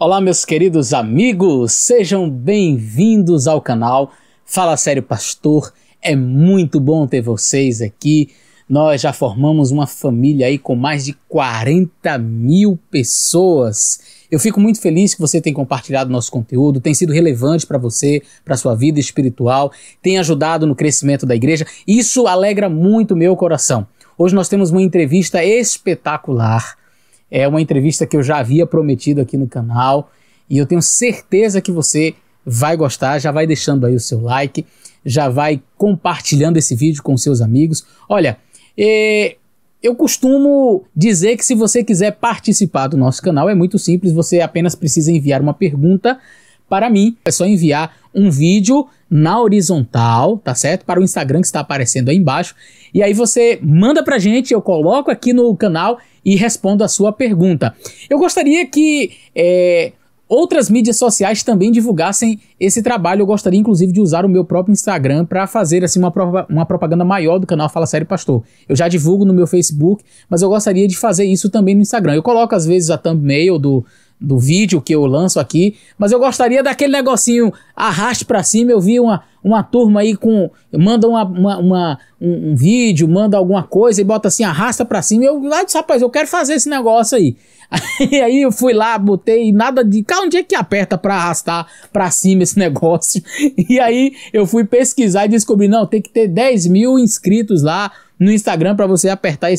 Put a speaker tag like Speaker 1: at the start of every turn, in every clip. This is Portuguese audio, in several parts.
Speaker 1: Olá, meus queridos amigos, sejam bem-vindos ao canal Fala Sério Pastor. É muito bom ter vocês aqui. Nós já formamos uma família aí com mais de 40 mil pessoas. Eu fico muito feliz que você tenha compartilhado nosso conteúdo, tem sido relevante para você, para sua vida espiritual, tem ajudado no crescimento da igreja. Isso alegra muito meu coração. Hoje nós temos uma entrevista espetacular. É uma entrevista que eu já havia prometido aqui no canal e eu tenho certeza que você vai gostar. Já vai deixando aí o seu like, já vai compartilhando esse vídeo com seus amigos. Olha, eu costumo dizer que se você quiser participar do nosso canal é muito simples, você apenas precisa enviar uma pergunta para mim. É só enviar um vídeo na horizontal, tá certo? Para o Instagram que está aparecendo aí embaixo. E aí você manda pra gente, eu coloco aqui no canal e respondo a sua pergunta. Eu gostaria que outras mídias sociais também divulgassem esse trabalho. Eu gostaria inclusive de usar o meu próprio Instagram para fazer assim uma propaganda maior do canal Fala Sério Pastor. Eu já divulgo no meu Facebook, mas eu gostaria de fazer isso também no Instagram. Eu coloco às vezes a thumbnail do vídeo que eu lanço aqui, mas eu gostaria daquele negocinho arraste pra cima. Eu vi uma turma aí manda um vídeo, manda alguma coisa e bota assim, arrasta pra cima. Eu disse, rapaz, eu quero fazer esse negócio aí. Aí eu fui lá, botei nada de... Onde é que aperta pra arrastar pra cima esse negócio? E aí eu fui pesquisar e descobri, não, tem que ter 10 mil inscritos lá no Instagram pra você apertar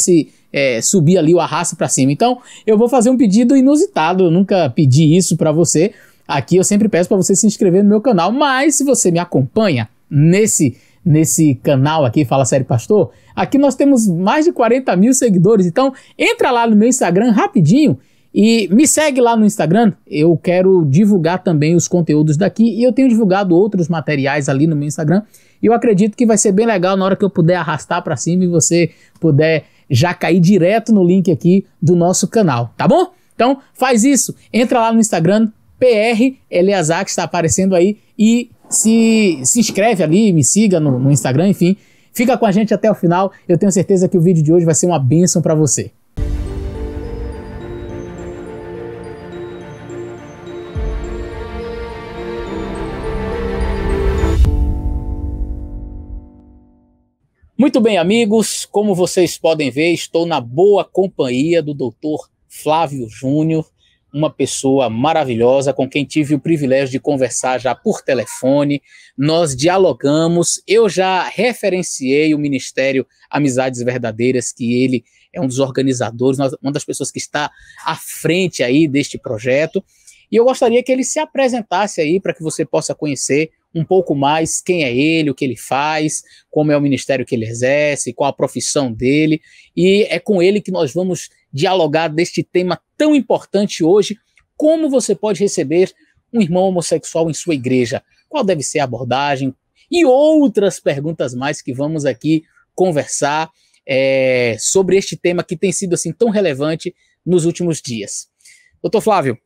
Speaker 1: subir ali o arrasta pra cima. Então eu vou fazer um pedido inusitado, eu nunca pedi isso pra você. Aqui eu sempre peço pra você se inscrever no meu canal, mas se você me acompanha nesse canal aqui, Fala Sério Pastor, aqui nós temos mais de 40 mil seguidores. Então entra lá no meu Instagram rapidinho e me segue lá no Instagram. Eu quero divulgar também os conteúdos daqui e eu tenho divulgado outros materiais ali no meu Instagram. E eu acredito que vai ser bem legal na hora que eu puder arrastar pra cima e você puder já cair direto no link aqui do nosso canal, tá bom? Então faz isso, entra lá no Instagram, PR Eleazar, que está aparecendo aí, e se inscreve ali, me siga no Instagram, enfim. Fica com a gente até o final, eu tenho certeza que o vídeo de hoje vai ser uma bênção para você. Muito bem, amigos, como vocês podem ver, estou na boa companhia do Dr. Flávio Júnior, uma pessoa maravilhosa com quem tive o privilégio de conversar já por telefone. Nós dialogamos, eu já referenciei o Ministério Amizades Verdadeiras, que ele é um dos organizadores, uma das pessoas que está à frente aí deste projeto. E eu gostaria que ele se apresentasse aí para que você possa conhecer um pouco mais quem é ele, o que ele faz, como é o ministério que ele exerce, qual a profissão dele. E é com ele que nós vamos dialogar deste tema tão importante hoje: como você pode receber um irmão homossexual em sua igreja, qual deve ser a abordagem e outras perguntas mais que vamos aqui conversar sobre este tema que tem sido assim tão relevante nos últimos dias. Doutor Flávio,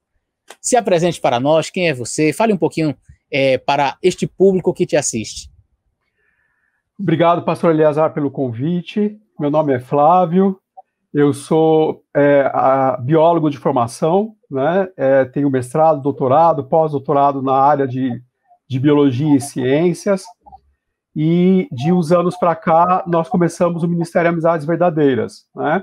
Speaker 1: se apresente para nós, quem é você? Fale um pouquinho para este público que te assiste.
Speaker 2: Obrigado, pastor Eleazar, pelo convite. Meu nome é Flávio, eu sou biólogo de formação, né? Tenho mestrado, doutorado, pós-doutorado na área de biologia e ciências, e de uns anos para cá nós começamos o Ministério Amizades Verdadeiras, né?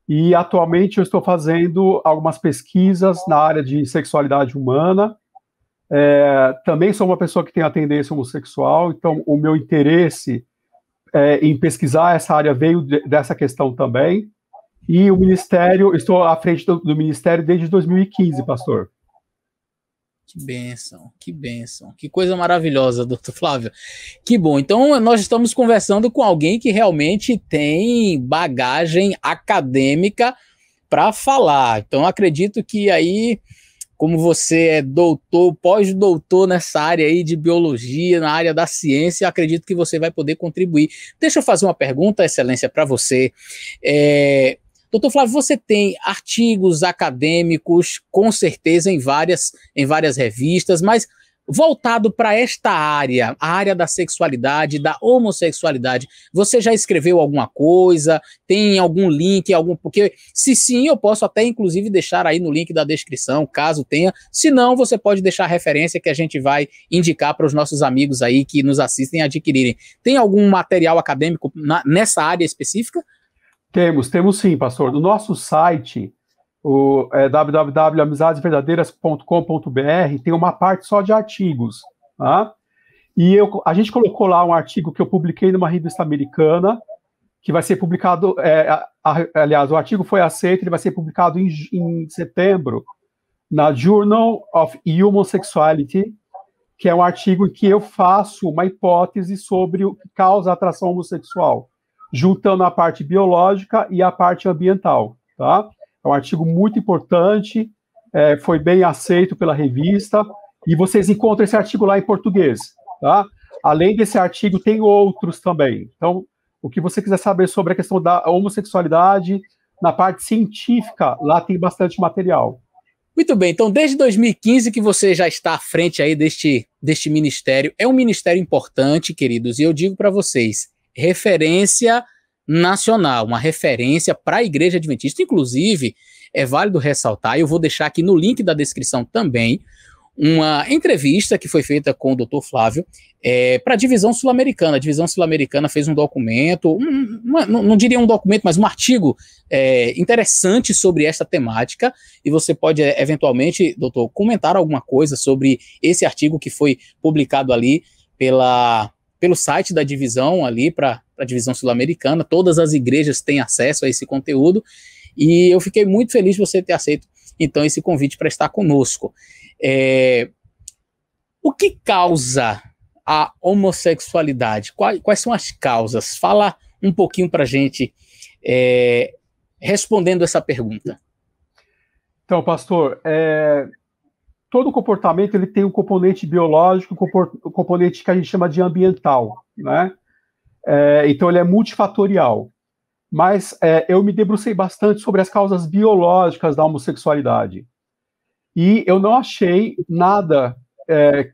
Speaker 2: E atualmente eu estou fazendo algumas pesquisas na área de sexualidade humana. Também sou uma pessoa que tem a tendência homossexual, então o meu interesse em pesquisar essa área veio dessa questão também. E o Ministério, estou à frente do Ministério desde 2015, pastor.
Speaker 1: Que bênção, que coisa maravilhosa, doutor Flávio. Que bom, então nós estamos conversando com alguém que realmente tem bagagem acadêmica para falar. Então acredito que aí, como você é doutor, pós-doutor nessa área aí de biologia, na área da ciência, acredito que você vai poder contribuir. Deixa eu fazer uma pergunta, excelência, para você. Doutor Flávio, você tem artigos acadêmicos, com certeza, em várias revistas, mas voltado para esta área, a área da sexualidade, da homossexualidade, você já escreveu alguma coisa? Tem algum link? Porque se sim, eu posso até inclusive deixar aí no link da descrição, caso tenha. Se não, você pode deixar a referência que a gente vai indicar para os nossos amigos aí que nos assistem adquirirem. Tem algum material acadêmico nessa área específica?
Speaker 2: Temos sim, pastor. No nosso site, www.amizadesverdadeiras.com.br, tem uma parte só de artigos, tá? E a gente colocou lá um artigo que eu publiquei numa revista americana, que vai ser publicado, aliás, o artigo foi aceito, ele vai ser publicado em setembro, na Journal of Human Sexuality, que é um artigo em que eu faço uma hipótese sobre o que causa a atração homossexual, juntando a parte biológica e a parte ambiental, tá? É um artigo muito importante, foi bem aceito pela revista, e vocês encontram esse artigo lá em português, tá? Além desse artigo, tem outros também. Então, o que você quiser saber sobre a questão da homossexualidade, na parte científica, lá tem bastante material.
Speaker 1: Muito bem, então desde 2015 que você já está à frente aí deste ministério. É um ministério importante, queridos, e eu digo para vocês, referência nacional, uma referência para a Igreja Adventista. Inclusive, é válido ressaltar, eu vou deixar aqui no link da descrição também, uma entrevista que foi feita com o Dr. Flávio para a Divisão Sul-Americana. A Divisão Sul-Americana fez um documento, não diria um documento, mas um artigo interessante sobre esta temática, e você pode eventualmente, doutor, comentar alguma coisa sobre esse artigo que foi publicado ali pelo site da divisão ali para a Divisão Sul-Americana. Todas as igrejas têm acesso a esse conteúdo, e eu fiquei muito feliz de você ter aceito, então, esse convite para estar conosco. O que causa a homossexualidade? Quais são as causas? Fala um pouquinho para a gente, respondendo essa pergunta.
Speaker 2: Então, pastor, todo comportamento ele tem um componente biológico, um componente que a gente chama de ambiental, né? Então, ele é multifatorial. Mas eu me debrucei bastante sobre as causas biológicas da homossexualidade. E eu não achei nada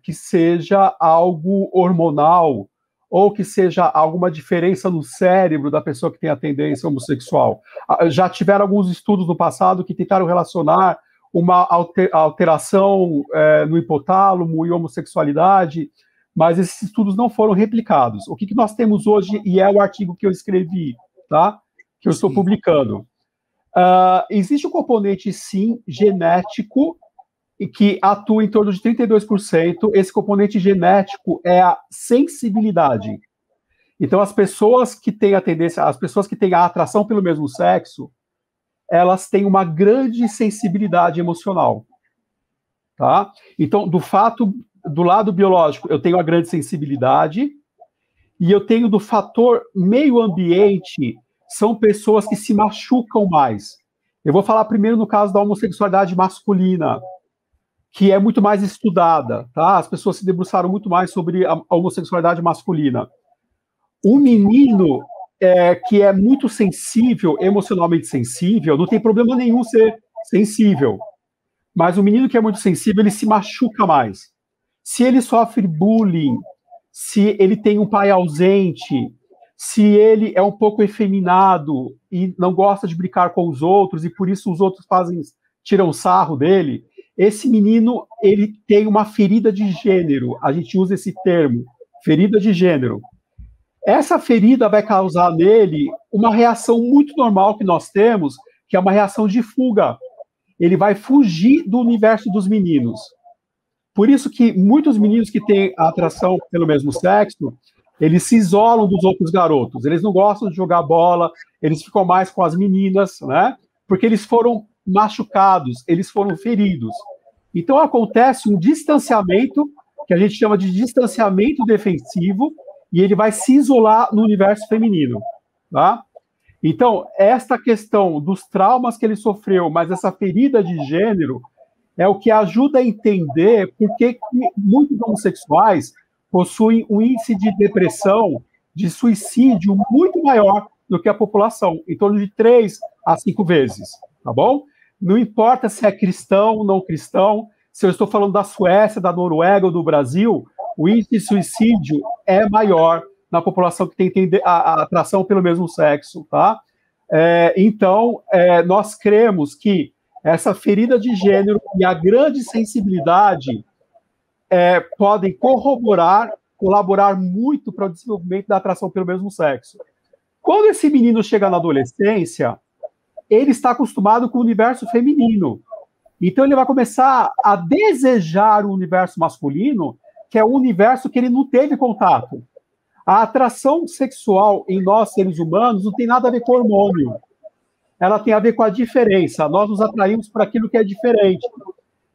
Speaker 2: que seja algo hormonal ou que seja alguma diferença no cérebro da pessoa que tem a tendência homossexual. Já tiveram alguns estudos no passado que tentaram relacionar uma alteração no hipotálamo e homossexualidade, mas esses estudos não foram replicados. O que nós temos hoje, e é o artigo que eu escrevi, tá? Que eu estou publicando. Existe um componente, sim, genético, e que atua em torno de 32%. Esse componente genético é a sensibilidade. Então, as pessoas que têm a tendência, as pessoas que têm a atração pelo mesmo sexo, elas têm uma grande sensibilidade emocional, tá? Então, do lado biológico, eu tenho a grande sensibilidade, e eu tenho do fator meio ambiente, são pessoas que se machucam mais. Eu vou falar primeiro no caso da homossexualidade masculina, que é muito mais estudada, tá? As pessoas se debruçaram muito mais sobre a homossexualidade masculina. Um menino que é muito sensível, emocionalmente sensível, não tem problema nenhum ser sensível. Mas o menino que é muito sensível, ele se machuca mais. Se ele sofre bullying, se ele tem um pai ausente, se ele é um pouco efeminado e não gosta de brincar com os outros e por isso os outros tiram sarro dele, esse menino, ele tem uma ferida de gênero. A gente usa esse termo, ferida de gênero. Essa ferida vai causar nele uma reação muito normal que nós temos, que é uma reação de fuga. Ele vai fugir do universo dos meninos. Por isso que muitos meninos que têm atração pelo mesmo sexo, eles se isolam dos outros garotos. Eles não gostam de jogar bola, eles ficam mais com as meninas, né? Porque eles foram machucados, eles foram feridos. Então acontece um distanciamento, que a gente chama de distanciamento defensivo, e ele vai se isolar no universo feminino, tá? Então, esta questão dos traumas que ele sofreu, mas essa ferida de gênero, é o que ajuda a entender por que muitos homossexuais possuem um índice de depressão, de suicídio muito maior do que a população, em torno de 3 a 5 vezes, tá bom? Não importa se é cristão ou não cristão, se eu estou falando da Suécia, da Noruega ou do Brasil, o índice de suicídio é maior na população que tem a atração pelo mesmo sexo, tá? Então, nós cremos que essa ferida de gênero e a grande sensibilidade podem colaborar muito para o desenvolvimento da atração pelo mesmo sexo. Quando esse menino chega na adolescência, ele está acostumado com o universo feminino. Então, ele vai começar a desejar o universo masculino, que é um universo que ele não teve contato. A atração sexual em nós, seres humanos, não tem nada a ver com hormônio. Ela tem a ver com a diferença. Nós nos atraímos para aquilo que é diferente.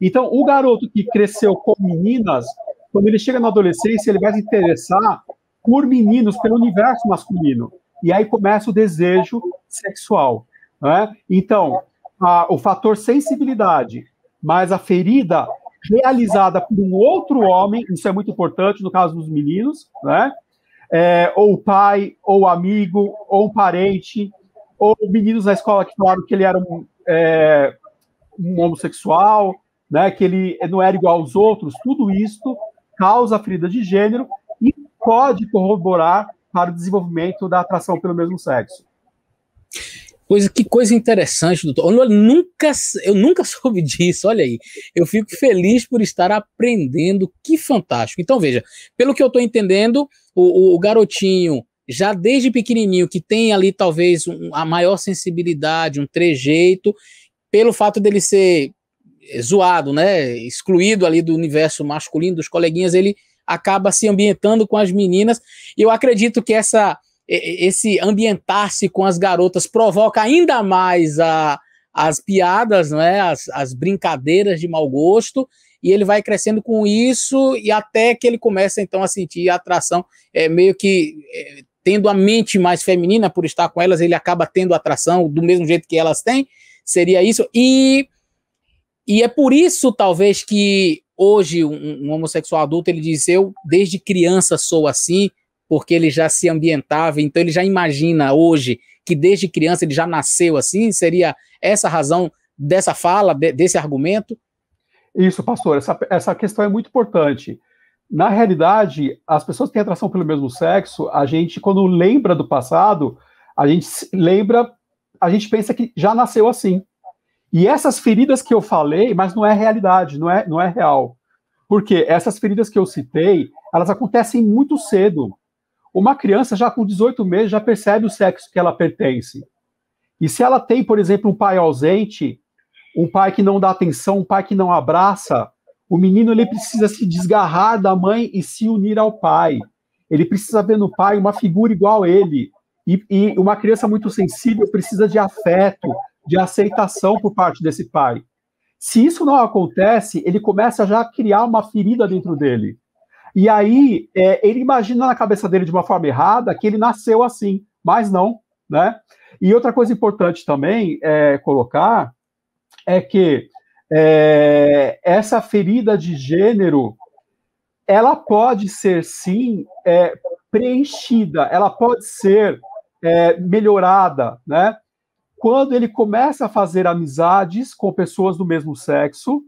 Speaker 2: Então, o garoto que cresceu com meninas, quando ele chega na adolescência, ele vai se interessar por meninos, pelo universo masculino. E aí começa o desejo sexual, né? Então, o fator sensibilidade, mais a ferida realizada por um outro homem, isso é muito importante no caso dos meninos, né? Ou o pai, ou o amigo, ou um parente, ou meninos na escola que falaram que ele era um homossexual, né? Que ele não era igual aos outros, tudo isso causa ferida de gênero e pode corroborar para o desenvolvimento da atração pelo mesmo sexo.
Speaker 1: Que coisa interessante, doutor. Eu nunca soube disso, olha aí. Eu fico feliz por estar aprendendo, que fantástico. Então, veja, pelo que eu estou entendendo, o garotinho, já desde pequenininho, que tem ali talvez a maior sensibilidade, um trejeito, pelo fato dele ser zoado, né, excluído ali do universo masculino, dos coleguinhas, ele acaba se ambientando com as meninas, e eu acredito que esse ambientar-se com as garotas provoca ainda mais as piadas, né, as brincadeiras de mau gosto, e ele vai crescendo com isso, e até que ele começa então a sentir a atração, meio que tendo a mente mais feminina por estar com elas, ele acaba tendo atração do mesmo jeito que elas têm, seria isso, e é por isso, talvez, que hoje um homossexual adulto, ele diz, eu desde criança sou assim, porque ele já se ambientava, então ele já imagina hoje que desde criança ele já nasceu assim? Seria essa a razão dessa fala, desse argumento?
Speaker 2: Isso, pastor, essa questão é muito importante. Na realidade, as pessoas que têm atração pelo mesmo sexo, a gente, quando lembra do passado, a gente pensa que já nasceu assim. E essas feridas que eu falei, mas não é realidade, não é real. Porque essas feridas que eu citei, elas acontecem muito cedo. Uma criança já com 18 meses já percebe o sexo que ela pertence. E se ela tem, por exemplo, um pai ausente, um pai que não dá atenção, um pai que não abraça, o menino ele precisa se desgarrar da mãe e se unir ao pai. Ele precisa ver no pai uma figura igual a ele. E uma criança muito sensível precisa de afeto, de aceitação por parte desse pai. Se isso não acontece, ele começa já a criar uma ferida dentro dele. E aí, ele imagina na cabeça dele de uma forma errada que ele nasceu assim, mas não, né? E outra coisa importante também colocar é que essa ferida de gênero, ela pode ser, sim, preenchida, ela pode ser melhorada, né? Quando ele começa a fazer amizades com pessoas do mesmo sexo,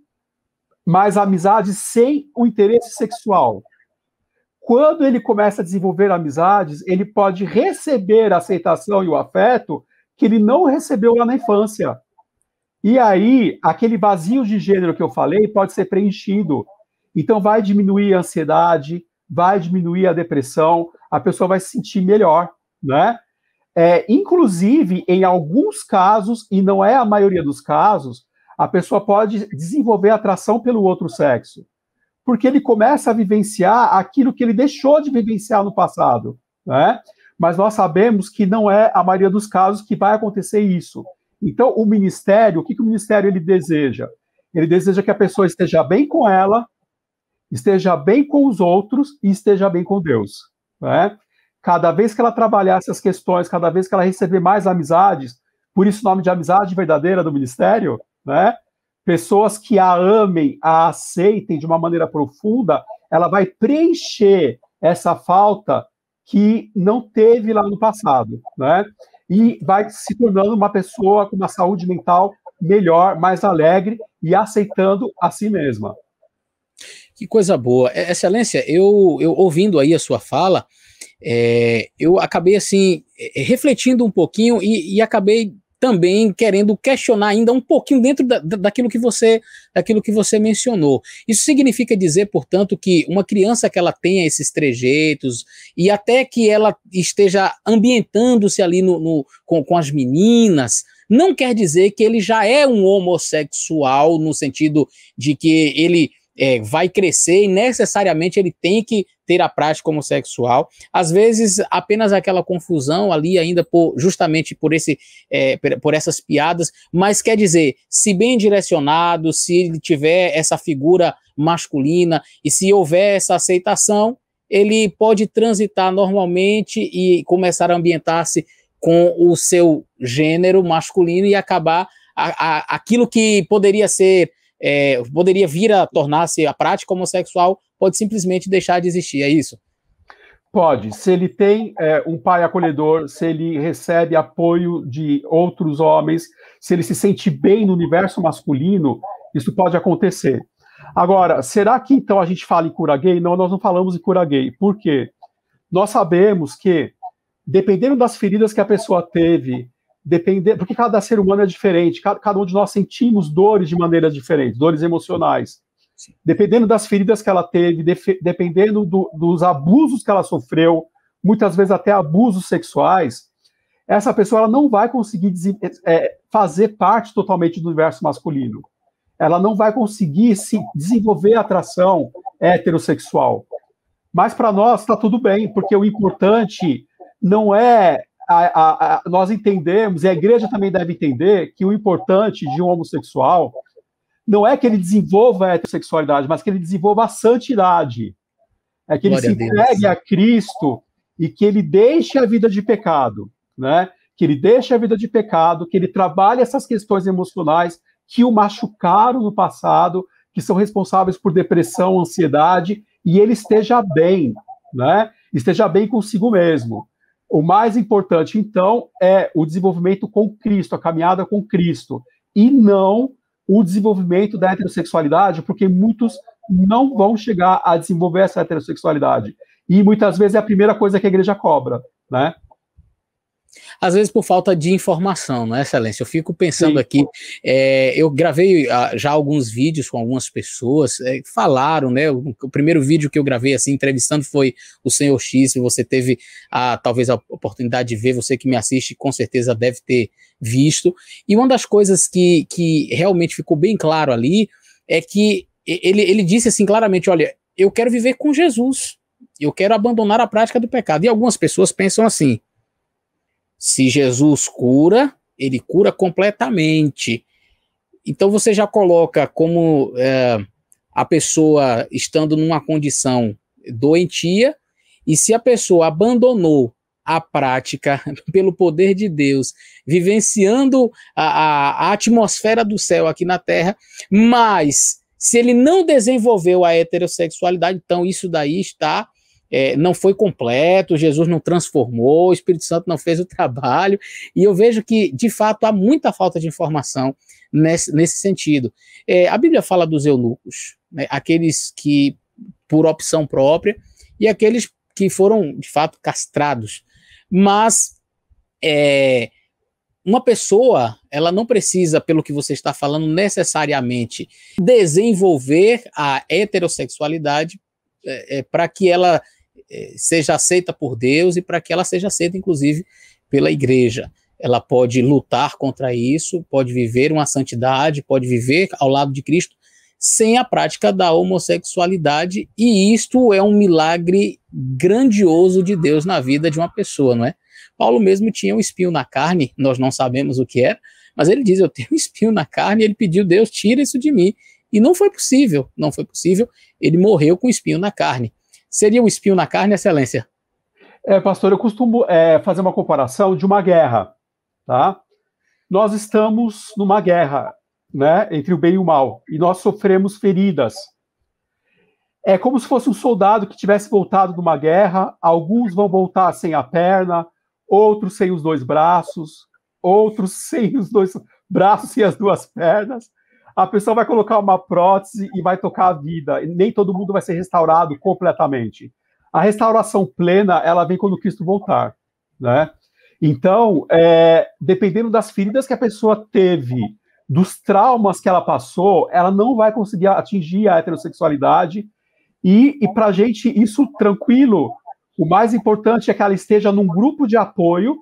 Speaker 2: mas amizades sem o interesse sexual. Quando ele começa a desenvolver amizades, ele pode receber a aceitação e o afeto que ele não recebeu lá na infância. E aí, aquele vazio de gênero que eu falei pode ser preenchido. Então, vai diminuir a ansiedade, vai diminuir a depressão, a pessoa vai se sentir melhor, né? Inclusive, em alguns casos, e não é a maioria dos casos, a pessoa pode desenvolver atração pelo outro sexo, porque ele começa a vivenciar aquilo que ele deixou de vivenciar no passado, né? Mas nós sabemos que não é a maioria dos casos que vai acontecer isso. Então, o ministério, o que o ministério ele deseja? Ele deseja que a pessoa esteja bem com ela, esteja bem com os outros e esteja bem com Deus, né? Cada vez que ela trabalhar essas questões, cada vez que ela receber mais amizades, por isso o nome de amizade verdadeira do ministério, né? Pessoas que a amem, a aceitem de uma maneira profunda, ela vai preencher essa falta que não teve lá no passado, né? E vai se tornando uma pessoa com uma saúde mental melhor, mais alegre e aceitando a si mesma.
Speaker 1: Que coisa boa. Excelência, eu ouvindo aí a sua fala, eu acabei assim, refletindo um pouquinho e acabei também querendo questionar ainda um pouquinho dentro daquilo que você mencionou. Isso significa dizer, portanto, que uma criança que ela tenha esses trejeitos e até que ela esteja ambientando-se ali com as meninas, não quer dizer que ele já é um homossexual no sentido de que ele vai crescer e necessariamente ele tem que ter a prática homossexual. Às vezes, apenas aquela confusão ali ainda justamente por essas piadas, mas quer dizer, se bem direcionado, se ele tiver essa figura masculina e se houver essa aceitação, ele pode transitar normalmente e começar a ambientar-se com o seu gênero masculino e acabar aquilo que poderia vir a tornar-se a prática homossexual, pode simplesmente deixar de existir, é isso?
Speaker 2: Pode. Se ele tem um pai acolhedor, se ele recebe apoio de outros homens, se ele se sente bem no universo masculino, isso pode acontecer. Agora, será que então a gente fala em cura gay? Não, nós não falamos em cura gay. Por quê? Nós sabemos que, dependendo das feridas que a pessoa teve, porque cada ser humano é diferente, cada um de nós sentimos dores de maneiras diferentes, dores emocionais. Sim. Dependendo das feridas que ela teve, dependendo dos abusos que ela sofreu, muitas vezes até abusos sexuais, essa pessoa ela não vai conseguir fazer parte totalmente do universo masculino. Ela não vai conseguir se desenvolver atração heterossexual. Mas para nós está tudo bem, porque o importante não é nós entendemos, e a igreja também deve entender, que o importante de um homossexual não é que ele desenvolva a heterossexualidade, mas que ele desenvolva a santidade. É que ele se entregue a Cristo e que ele deixe a vida de pecado, né? Que ele deixe a vida de pecado, que ele trabalhe essas questões emocionais que o machucaram no passado, que são responsáveis por depressão, ansiedade, e ele esteja bem, né? Esteja bem consigo mesmo. O mais importante, então, é o desenvolvimento com Cristo, a caminhada com Cristo, e não o desenvolvimento da heterossexualidade, porque muitos não vão chegar a desenvolver essa heterossexualidade. E muitas vezes é a primeira coisa que a igreja cobra, né?
Speaker 1: Às vezes por falta de informação, não é, Excelência? Eu fico pensando aqui, eu gravei já alguns vídeos com algumas pessoas, falaram, né? O primeiro vídeo que eu gravei assim, entrevistando foi o Senhor X, se você teve talvez a oportunidade de ver, você que me assiste, com certeza deve ter visto. E uma das coisas que realmente ficou bem claro ali é que ele disse assim claramente, olha, eu quero viver com Jesus, eu quero abandonar a prática do pecado. E algumas pessoas pensam assim, se Jesus cura, ele cura completamente. Então você já coloca como a pessoa estando numa condição doentia, e se a pessoa abandonou a prática pelo poder de Deus, vivenciando a atmosfera do céu aqui na terra, mas se ele não desenvolveu a heterossexualidade, então isso daí está... não foi completo, Jesus não transformou, o Espírito Santo não fez o trabalho, e eu vejo que, de fato, há muita falta de informação nesse sentido. A Bíblia fala dos eunucos, né, aqueles que, por opção própria, e aqueles que foram, de fato, castrados. Mas uma pessoa, ela não precisa, pelo que você está falando, necessariamente desenvolver a heterossexualidade para que ela seja aceita por Deus e para que ela seja aceita, inclusive, pela igreja. Ela pode lutar contra isso, pode viver uma santidade, pode viver ao lado de Cristo sem a prática da homossexualidade, e isto é um milagre grandioso de Deus na vida de uma pessoa, não é? Paulo mesmo tinha um espinho na carne, nós não sabemos o que era, mas ele diz, eu tenho um espinho na carne, e ele pediu, Deus, tira isso de mim. E não foi possível, ele morreu com o espinho na carne. Seria o espinho na carne, Excelência?
Speaker 2: Pastor, eu costumo fazer uma comparação de uma guerra, tá? Nós estamos numa guerra, né, entre o bem e o mal, e nós sofremos feridas. É como se fosse um soldado que tivesse voltado de uma guerra, alguns vão voltar sem a perna, outros sem os dois braços, outros sem os braço sem as duas pernas, a pessoa vai colocar uma prótese e vai tocar a vida. E nem todo mundo vai ser restaurado completamente. A restauração plena, ela vem quando Cristo voltar, né? Então, dependendo das feridas que a pessoa teve, dos traumas que ela passou, ela não vai conseguir atingir a heterossexualidade. E para a gente, isso tranquilo, o mais importante é que ela esteja num grupo de apoio,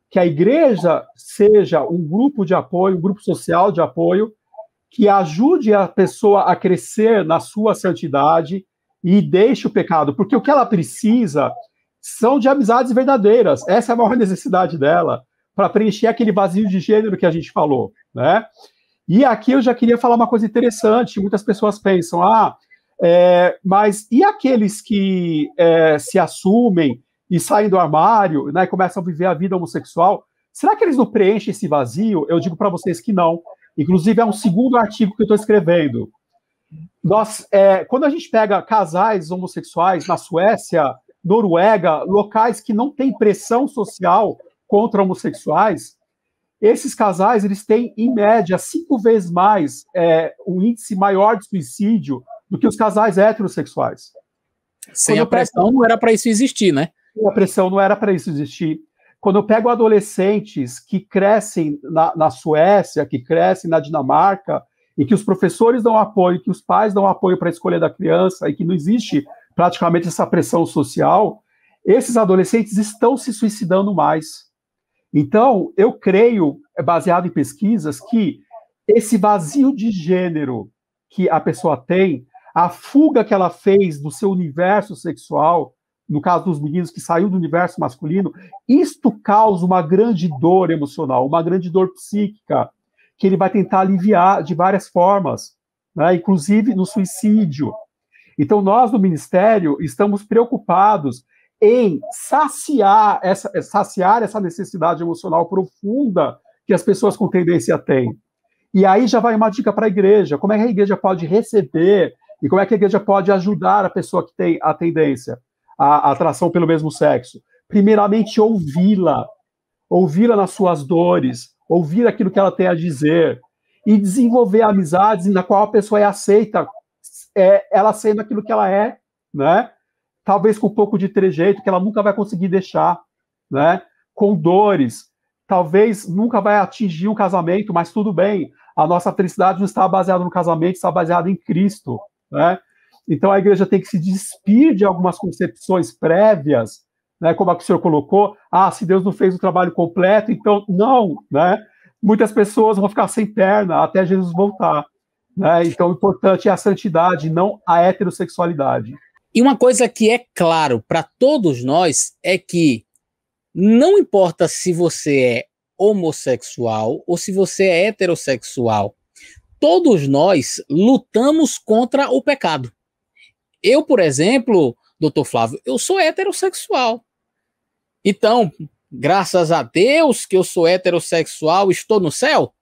Speaker 2: que a igreja seja um grupo de apoio, um grupo social de apoio, que ajude a pessoa a crescer na sua santidade e deixe o pecado, porque o que ela precisa são de amizades verdadeiras. Essa é a maior necessidade dela, para preencher aquele vazio de gênero que a gente falou, né? E aqui eu já queria falar uma coisa interessante. Muitas pessoas pensam, mas e aqueles que se assumem e saem do armário, né, e começam a viver a vida homossexual? Será que eles não preenchem esse vazio? Eu digo para vocês que não. Inclusive, é um segundo artigo que eu estou escrevendo. Quando a gente pega casais homossexuais na Suécia, Noruega, locais que não têm pressão social contra homossexuais, esses casais eles têm, em média, 5 vezes mais um índice maior de suicídio do que os casais heterossexuais.
Speaker 1: Sem a pressão, não era para isso existir, né?
Speaker 2: A pressão não era para isso existir. Quando eu pego adolescentes que crescem na Suécia, que crescem na Dinamarca, e que os professores dão apoio, que os pais dão apoio para a escolha da criança, e que não existe praticamente essa pressão social, esses adolescentes estão se suicidando mais. Então, eu creio, baseado em pesquisas, que esse vazio de gênero que a pessoa tem, a fuga que ela fez do seu universo sexual, no caso dos meninos que saiu do universo masculino, isto causa uma grande dor emocional, uma grande dor psíquica, que ele vai tentar aliviar de várias formas, né? Inclusive no suicídio. Então, nós, no Ministério, estamos preocupados em saciar essa necessidade emocional profunda que as pessoas com tendência têm. E aí já vai uma dica para a igreja, como é que a igreja pode receber e como é que a igreja pode ajudar a pessoa que tem a tendência, a atração pelo mesmo sexo. Primeiramente, ouvi-la nas suas dores, ouvir aquilo que ela tem a dizer e desenvolver amizades na qual a pessoa é aceita, ela sendo aquilo que ela é, né? Talvez com um pouco de trejeito que ela nunca vai conseguir deixar, né? Com dores, talvez nunca vai atingir um casamento, mas tudo bem, a nossa felicidade não está baseada no casamento, está baseada em Cristo, né? Então a igreja tem que se despir de algumas concepções prévias, né, como a que o senhor colocou, se Deus não fez o trabalho completo, então não, né? Muitas pessoas vão ficar sem perna até Jesus voltar, né? Então o importante é a santidade, não a heterossexualidade.
Speaker 1: E uma coisa que é claro para todos nós é que não importa se você é homossexual ou se você é heterossexual, todos nós lutamos contra o pecado. Eu, por exemplo, doutor Flávio, eu sou heterossexual. Então, graças a Deus que eu sou heterossexual, estou no céu?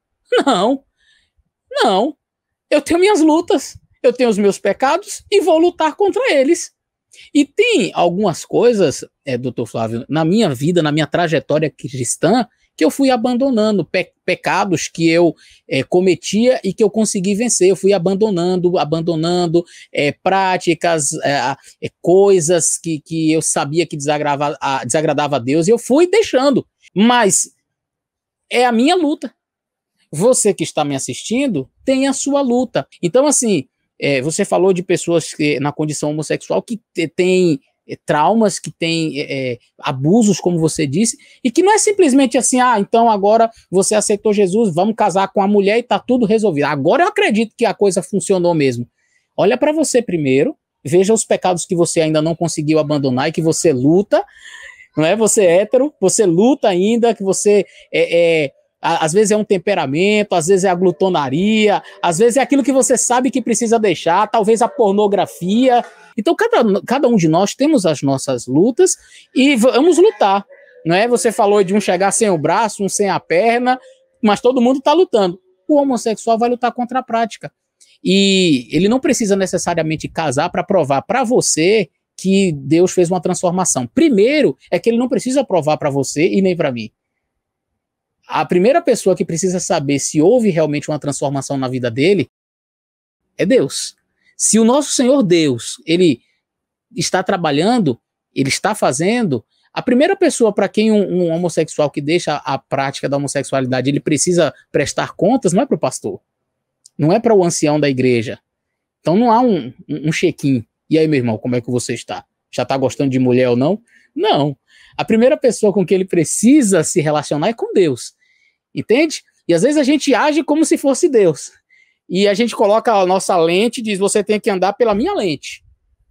Speaker 1: Não. Eu tenho minhas lutas, eu tenho os meus pecados e vou lutar contra eles. E tem algumas coisas, doutor Flávio, na minha vida, na minha trajetória cristã, que eu fui abandonando, pecados que eu cometia e que eu consegui vencer. Eu fui abandonando práticas, coisas que eu sabia que desagradava a Deus, e eu fui deixando. Mas é a minha luta. Você que está me assistindo tem a sua luta. Então, assim, você falou de pessoas que, na condição homossexual, que têm traumas, que têm abusos, como você disse, e que não é simplesmente assim, então agora você aceitou Jesus, vamos casar com a mulher e tá tudo resolvido. Agora eu acredito que a coisa funcionou mesmo. Olha para você primeiro, veja os pecados que você ainda não conseguiu abandonar e que você luta, não é? Você é hétero, você luta ainda, que você às vezes é um temperamento, às vezes é a glutonaria, às vezes é aquilo que você sabe que precisa deixar, talvez a pornografia. Então, cada um de nós temos as nossas lutas e vamos lutar, não é? Você falou de um chegar sem o braço, um sem a perna, mas todo mundo está lutando. O homossexual vai lutar contra a prática. E ele não precisa necessariamente casar para provar para você que Deus fez uma transformação. Primeiro, é que ele não precisa provar para você e nem para mim. a primeira pessoa que precisa saber se houve realmente uma transformação na vida dele é Deus. Se o nosso Senhor Deus, ele está trabalhando, ele está fazendo, a primeira pessoa para quem um homossexual que deixa a prática da homossexualidade, ele precisa prestar contas, não é para o pastor, não é para o ancião da igreja. Então não há um check-in. E aí, meu irmão, como é que você está? Já está gostando de mulher ou não? Não. A primeira pessoa com quem ele precisa se relacionar é com Deus. Entende? E às vezes a gente age como se fosse Deus. E a gente coloca a nossa lente e diz, você tem que andar pela minha lente.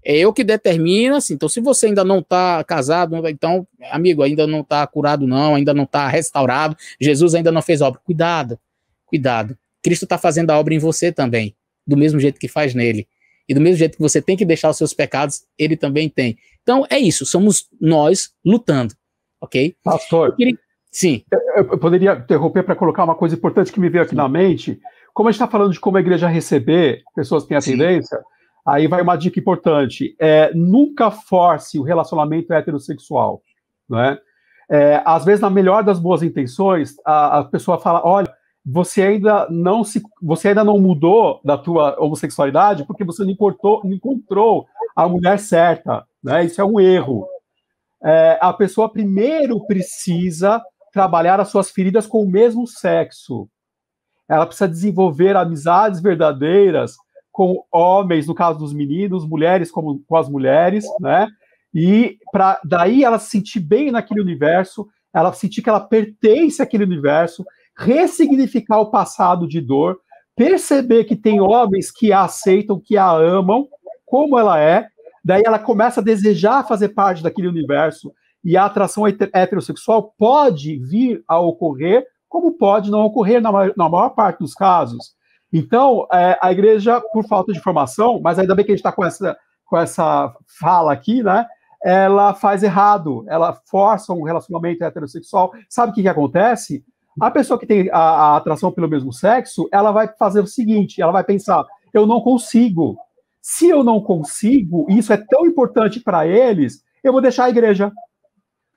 Speaker 1: É eu que determino, assim. Então, se você ainda não está casado, então, amigo, ainda não está curado não, ainda não está restaurado, Jesus ainda não fez obra. Cuidado, cuidado. Cristo está fazendo a obra em você também, do mesmo jeito que faz nele. E do mesmo jeito que você tem que deixar os seus pecados, ele também tem. Então, é isso, somos nós lutando, ok?
Speaker 2: Pastor,
Speaker 1: sim.
Speaker 2: Eu poderia interromper para colocar uma coisa importante que me veio aqui na mente. Como a gente está falando de como a igreja receber pessoas que têm a tendência, aí vai uma dica importante. Nunca force o relacionamento heterossexual. Né? Às vezes, na melhor das boas intenções, a pessoa fala, olha, você ainda não mudou da tua homossexualidade porque você não encontrou a mulher certa. Né? Isso é um erro. A pessoa primeiro precisa trabalhar as suas feridas com o mesmo sexo. Ela precisa desenvolver amizades verdadeiras com homens, no caso dos meninos, mulheres com as mulheres, né? E para daí ela se sentir bem naquele universo, ela sentir que ela pertence àquele universo, ressignificar o passado de dor, perceber que tem homens que a aceitam, que a amam, como ela é, daí ela começa a desejar fazer parte daquele universo, e a atração heterossexual pode vir a ocorrer, como pode não ocorrer na maior parte dos casos. Então, a igreja, por falta de informação, mas ainda bem que a gente está com essa fala aqui, né? Ela faz errado, ela força um relacionamento heterossexual. Sabe o que acontece? A pessoa que tem a atração pelo mesmo sexo, ela vai fazer o seguinte, ela vai pensar, eu não consigo. Se eu não consigo, e isso é tão importante para eles, eu vou deixar a igreja.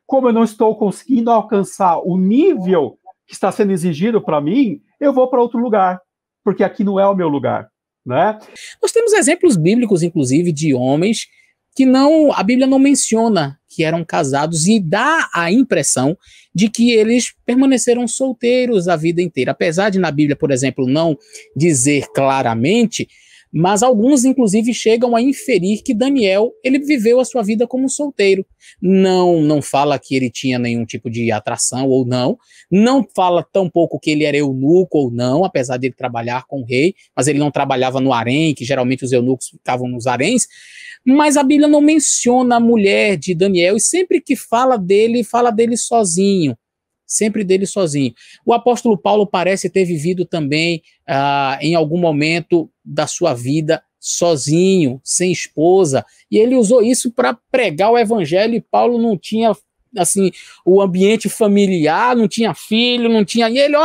Speaker 2: Como eu não estou conseguindo alcançar o nível que está sendo exigido para mim, eu vou para outro lugar, porque aqui não é o meu lugar, né?
Speaker 1: Nós temos exemplos bíblicos, inclusive, de homens que a Bíblia não menciona que eram casados e dá a impressão de que eles permaneceram solteiros a vida inteira. Apesar de na Bíblia, por exemplo, não dizer claramente, mas alguns, inclusive, chegam a inferir que Daniel, ele viveu a sua vida como solteiro. Não fala que ele tinha nenhum tipo de atração ou não fala tampouco que ele era eunuco ou não, apesar de ele trabalhar com o rei, mas ele não trabalhava no harém, que geralmente os eunucos ficavam nos haréns, mas a Bíblia não menciona a mulher de Daniel, e sempre que fala dele sozinho. Sempre dele sozinho. O apóstolo Paulo parece ter vivido também, em algum momento da sua vida, sozinho, sem esposa, e ele usou isso para pregar o evangelho, e Paulo não tinha, assim, o ambiente familiar, não tinha filho, não tinha... E ele,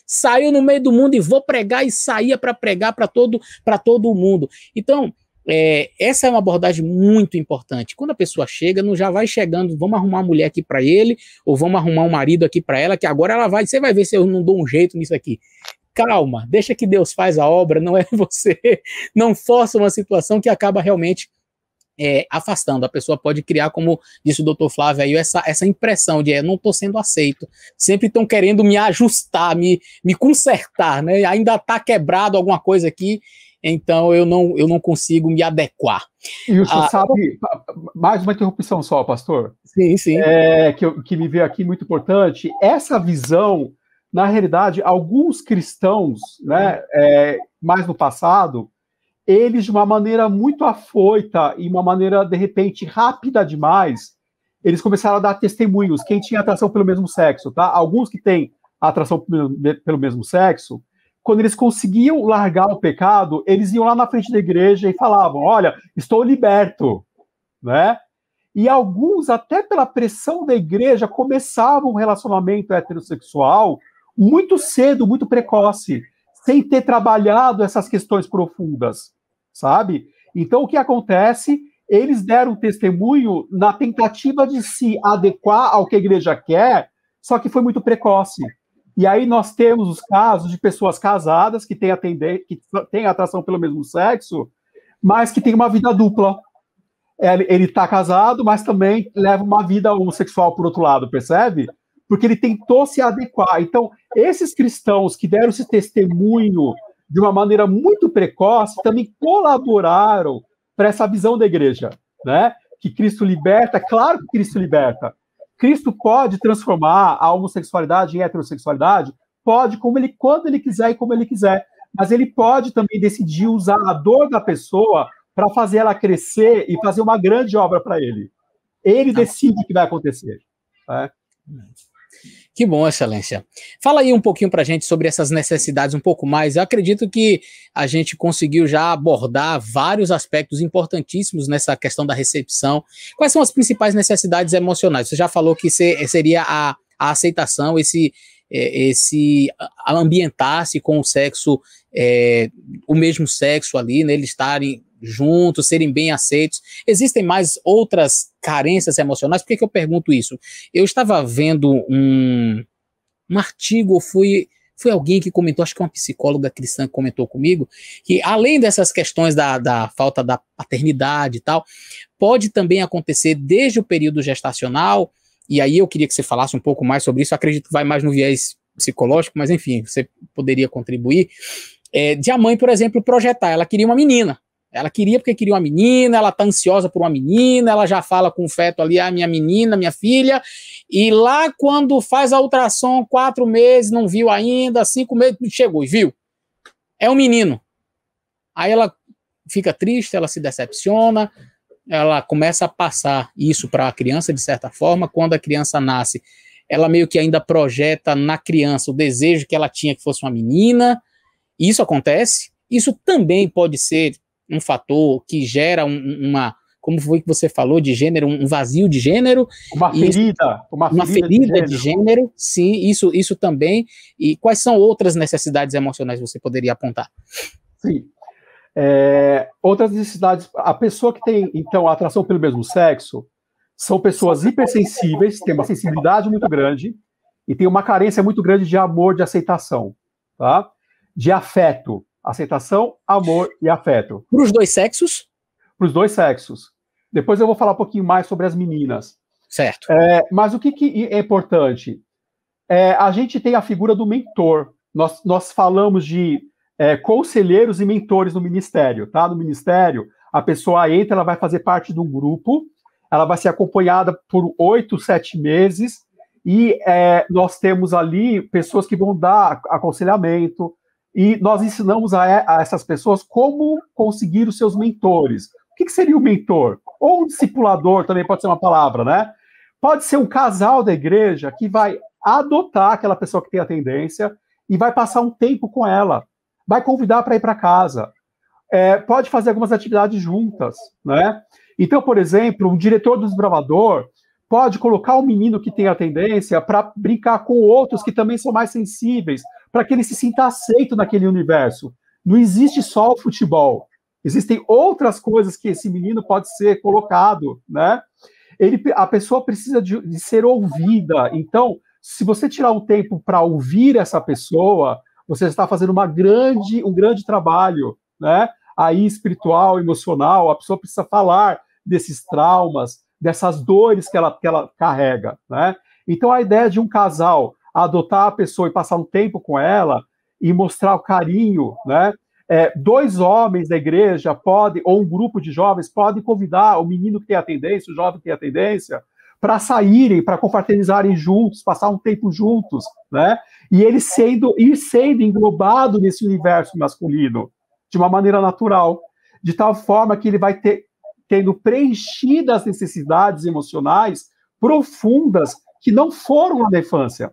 Speaker 1: saiu no meio do mundo e vou pregar, e saía para pregar para todo o mundo. Então, essa é uma abordagem muito importante. Quando a pessoa chega, não já vai chegando, vamos arrumar uma mulher aqui para ele, ou vamos arrumar um marido aqui para ela, que agora você vai ver se eu não dou um jeito nisso aqui. Calma, deixa que Deus faz a obra, não é você, não força uma situação que acaba realmente afastando. A pessoa pode criar, como disse o doutor Flávio aí, essa impressão de não estou sendo aceito, sempre estão querendo me ajustar, me consertar, né? Ainda está quebrado alguma coisa aqui, então eu não consigo me adequar.
Speaker 2: E o senhor sabe, mais uma interrupção só, pastor.
Speaker 1: Sim, sim.
Speaker 2: Que me veio aqui muito importante, essa visão, na realidade, alguns cristãos, né, mais no passado, eles, de uma maneira muito afoita e uma maneira, de repente, rápida demais, eles começaram a dar testemunhos, quem tinha atração pelo mesmo sexo, tá? Alguns que têm atração pelo mesmo sexo, quando eles conseguiam largar o pecado, eles iam lá na frente da igreja e falavam, olha, estou liberto, né? E alguns, até pela pressão da igreja, começavam um relacionamento heterossexual muito cedo, muito precoce, sem ter trabalhado essas questões profundas, sabe? Então, o que acontece? Eles deram testemunho na tentativa de se adequar ao que a igreja quer, só que foi muito precoce. E aí nós temos os casos de pessoas casadas que têm atração pelo mesmo sexo, mas que têm uma vida dupla. Ele está casado, mas também leva uma vida homossexual por outro lado, percebe? Porque ele tentou se adequar. Então, esses cristãos que deram esse testemunho de uma maneira muito precoce também colaboraram para essa visão da igreja, né? Que Cristo liberta, claro que Cristo liberta. Cristo pode transformar a homossexualidade em heterossexualidade? Pode, quando ele quiser e como ele quiser. Mas ele pode também decidir usar a dor da pessoa para fazer ela crescer e fazer uma grande obra para ele. Ele decide o que vai acontecer. Né?
Speaker 1: Que bom, excelência. Fala aí um pouquinho para a gente sobre essas necessidades um pouco mais. Eu acredito que a gente conseguiu já abordar vários aspectos importantíssimos nessa questão da recepção. Quais são as principais necessidades emocionais? Você já falou que seria a aceitação, ambientar-se com o sexo, o mesmo sexo ali, né, eles estarem juntos, serem bem aceitos. Existem mais outras carências emocionais? Por que eu pergunto isso? Eu estava vendo um artigo, foi alguém que comentou, acho que uma psicóloga cristã que comentou comigo, que além dessas questões da falta da paternidade e tal, pode também acontecer desde o período gestacional, e aí eu queria que você falasse um pouco mais sobre isso. Eu acredito que vai mais no viés psicológico, mas enfim, você poderia contribuir. De a mãe, por exemplo, projetar, ela queria uma menina. Ela queria porque queria uma menina, ela tá ansiosa por uma menina, ela já fala com o feto ali, minha menina, minha filha, e lá quando faz a ultrassom, 4 meses, não viu ainda, 5 meses, chegou e viu. É um menino. Aí ela fica triste, ela se decepciona, ela começa a passar isso para a criança, de certa forma. Quando a criança nasce, ela meio que ainda projeta na criança o desejo que ela tinha que fosse uma menina. Isso acontece. Isso também pode ser um fator que gera como foi que você falou, de gênero, um vazio de gênero.
Speaker 2: Uma ferida
Speaker 1: de gênero, sim, isso também. E quais são outras necessidades emocionais que você poderia apontar?
Speaker 2: Sim. Outras necessidades, a pessoa que tem, então, a atração pelo mesmo sexo, são pessoas hipersensíveis, têm uma sensibilidade muito grande e tem uma carência muito grande de amor, de aceitação, tá? De afeto. Aceitação, amor e afeto.
Speaker 1: Para os dois sexos?
Speaker 2: Para os dois sexos. Depois eu vou falar um pouquinho mais sobre as meninas.
Speaker 1: Certo.
Speaker 2: Mas o que é importante? A gente tem a figura do mentor. Nós falamos de conselheiros e mentores no ministério, tá? No ministério, a pessoa entra, ela vai fazer parte de um grupo, ela vai ser acompanhada por 8, 7 meses, e nós temos ali pessoas que vão dar aconselhamento, e nós ensinamos a essas pessoas como conseguir os seus mentores. O que seria o mentor? Ou um discipulador, também pode ser uma palavra, né? Pode ser um casal da igreja que vai adotar aquela pessoa que tem a tendência e vai passar um tempo com ela. Vai convidar para ir para casa. Pode fazer algumas atividades juntas, né? Então, por exemplo, um diretor do desbravador pode colocar um menino que tem a tendência para brincar com outros que também são mais sensíveis, para que ele se sinta aceito naquele universo. Não existe só o futebol. Existem outras coisas que esse menino pode ser colocado, né? A pessoa precisa de ser ouvida. Então, se você tirar um tempo para ouvir essa pessoa, você está fazendo um grande trabalho, né? Aí espiritual, emocional. A pessoa precisa falar desses traumas, dessas dores que ela carrega, né? Então, a ideia de um casal adotar a pessoa e passar um tempo com ela e mostrar o carinho, né? 2 homens da igreja podem, ou um grupo de jovens, podem convidar o menino que tem a tendência, o jovem que tem a tendência, para saírem, para confraternizarem juntos, passar um tempo juntos, né? E ele ir sendo englobado nesse universo masculino, de uma maneira natural, de tal forma que ele vai tendo preenchido as necessidades emocionais profundas que não foram lá na infância.